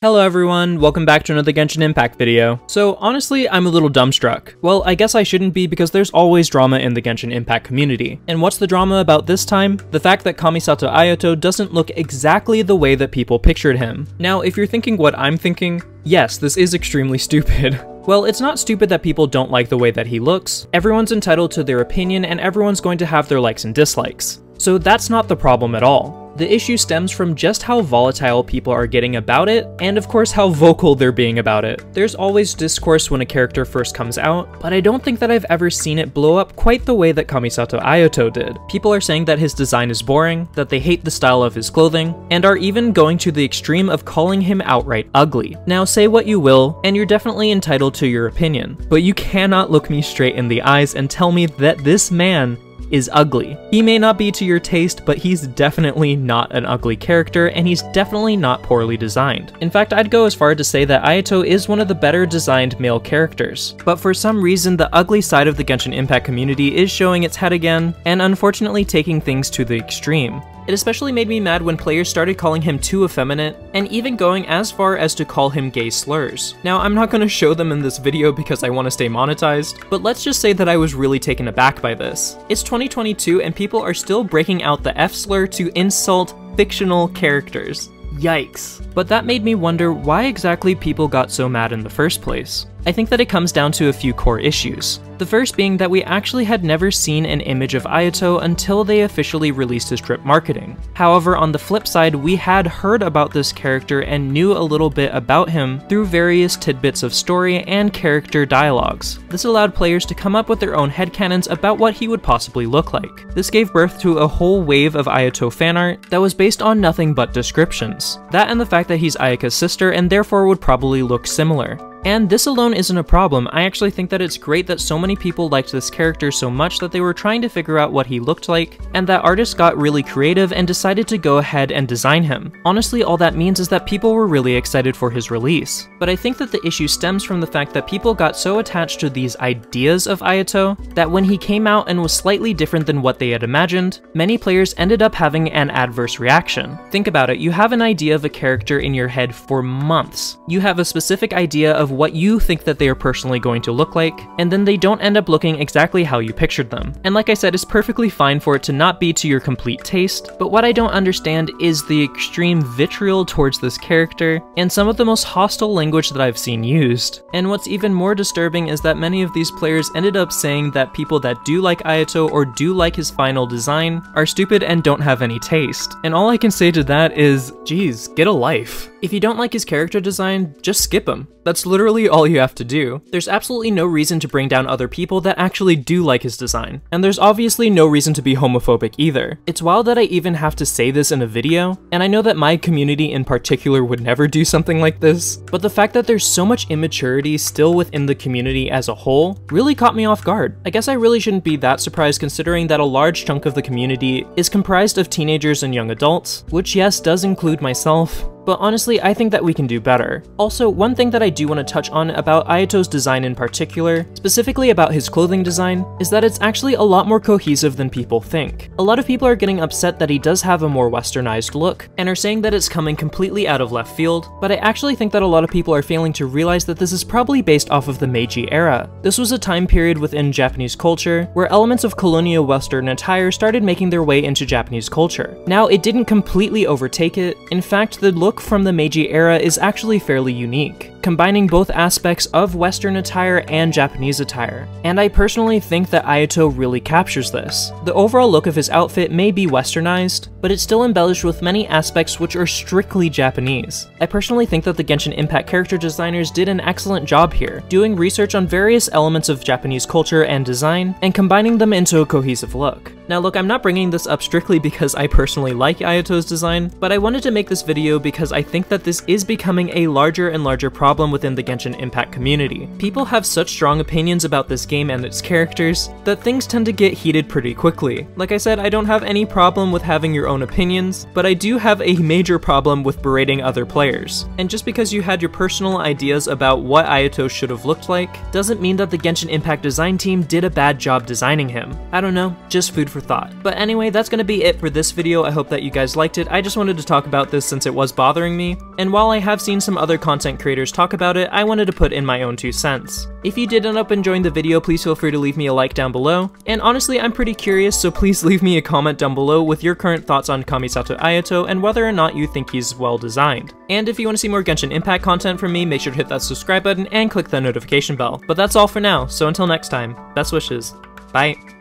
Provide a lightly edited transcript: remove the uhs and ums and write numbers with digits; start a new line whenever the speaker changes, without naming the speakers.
Hello everyone, welcome back to another Genshin Impact video. So honestly, I'm a little dumbstruck. Well, I guess I shouldn't be because there's always drama in the Genshin Impact community. And what's the drama about this time? The fact that Kamisato Ayato doesn't look exactly the way that people pictured him. Now, if you're thinking what I'm thinking, yes, this is extremely stupid. Well, it's not stupid that people don't like the way that he looks. Everyone's entitled to their opinion and everyone's going to have their likes and dislikes. So that's not the problem at all. The issue stems from just how volatile people are getting about it, and of course how vocal they're being about it. There's always discourse when a character first comes out, but I don't think that I've ever seen it blow up quite the way that Kamisato Ayato did. People are saying that his design is boring, that they hate the style of his clothing, and are even going to the extreme of calling him outright ugly. Now say what you will, and you're definitely entitled to your opinion, but you cannot look me straight in the eyes and tell me that this man is ugly. He may not be to your taste, but he's definitely not an ugly character, and he's definitely not poorly designed. In fact, I'd go as far to say that Ayato is one of the better designed male characters. But for some reason, the ugly side of the Genshin Impact community is showing its head again, and unfortunately taking things to the extreme. It especially made me mad when players started calling him too effeminate, and even going as far as to call him gay slurs. Now, I'm not going to show them in this video because I want to stay monetized, but let's just say that I was really taken aback by this. It's 2022 and people are still breaking out the F slur to insult fictional characters. Yikes. But that made me wonder why exactly people got so mad in the first place. I think that it comes down to a few core issues. The first being that we actually had never seen an image of Ayato until they officially released his drip marketing. However, on the flip side, we had heard about this character and knew a little bit about him through various tidbits of story and character dialogues. This allowed players to come up with their own headcanons about what he would possibly look like. This gave birth to a whole wave of Ayato fanart that was based on nothing but descriptions. That and the fact that he's Ayaka's sister and therefore would probably look similar. And this alone isn't a problem. I actually think that it's great that so many people liked this character so much that they were trying to figure out what he looked like, and that artists got really creative and decided to go ahead and design him. Honestly, all that means is that people were really excited for his release. But I think that the issue stems from the fact that people got so attached to these ideas of Ayato that when he came out and was slightly different than what they had imagined, many players ended up having an adverse reaction. Think about it, you have an idea of a character in your head for months. You have a specific idea of what you think that they are personally going to look like, and then they don't end up looking exactly how you pictured them. And like I said, it's perfectly fine for it to not be to your complete taste, but what I don't understand is the extreme vitriol towards this character, and some of the most hostile language that I've seen used. And what's even more disturbing is that many of these players ended up saying that people that do like Ayato or do like his final design are stupid and don't have any taste. And all I can say to that is, geez, get a life. If you don't like his character design, just skip him. That's literally all you have to do. There's absolutely no reason to bring down other people that actually do like his design. And there's obviously no reason to be homophobic either. It's wild that I even have to say this in a video, and I know that my community in particular would never do something like this, but the fact that there's so much immaturity still within the community as a whole really caught me off guard. I guess I really shouldn't be that surprised considering that a large chunk of the community is comprised of teenagers and young adults, which yes, does include myself. But honestly, I think that we can do better. Also, one thing that I do want to touch on about Ayato's design in particular, specifically about his clothing design, is that it's actually a lot more cohesive than people think. A lot of people are getting upset that he does have a more westernized look, and are saying that it's coming completely out of left field, but I actually think that a lot of people are failing to realize that this is probably based off of the Meiji era. This was a time period within Japanese culture where elements of colonial western attire started making their way into Japanese culture. Now, it didn't completely overtake it. In fact, the look from the Meiji era is actually fairly unique, combining both aspects of Western attire and Japanese attire, and I personally think that Ayato really captures this. The overall look of his outfit may be westernized, but it's still embellished with many aspects which are strictly Japanese. I personally think that the Genshin Impact character designers did an excellent job here, doing research on various elements of Japanese culture and design, and combining them into a cohesive look. Now look, I'm not bringing this up strictly because I personally like Ayato's design, but I wanted to make this video because I think that this is becoming a larger and larger problem problem within the Genshin Impact community. People have such strong opinions about this game and its characters that things tend to get heated pretty quickly. Like I said, I don't have any problem with having your own opinions, but I do have a major problem with berating other players. And just because you had your personal ideas about what Ayato should have looked like, doesn't mean that the Genshin Impact design team did a bad job designing him. I don't know, just food for thought. But anyway, that's gonna be it for this video. I hope that you guys liked it. I just wanted to talk about this since it was bothering me, and while I have seen some other content creators talk about it, I wanted to put in my own 2 cents. If you did end up enjoying the video, please feel free to leave me a like down below, and honestly I'm pretty curious, so please leave me a comment down below with your current thoughts on Kamisato Ayato and whether or not you think he's well designed. And if you want to see more Genshin Impact content from me, make sure to hit that subscribe button and click that notification bell. But that's all for now, so until next time, best wishes, bye!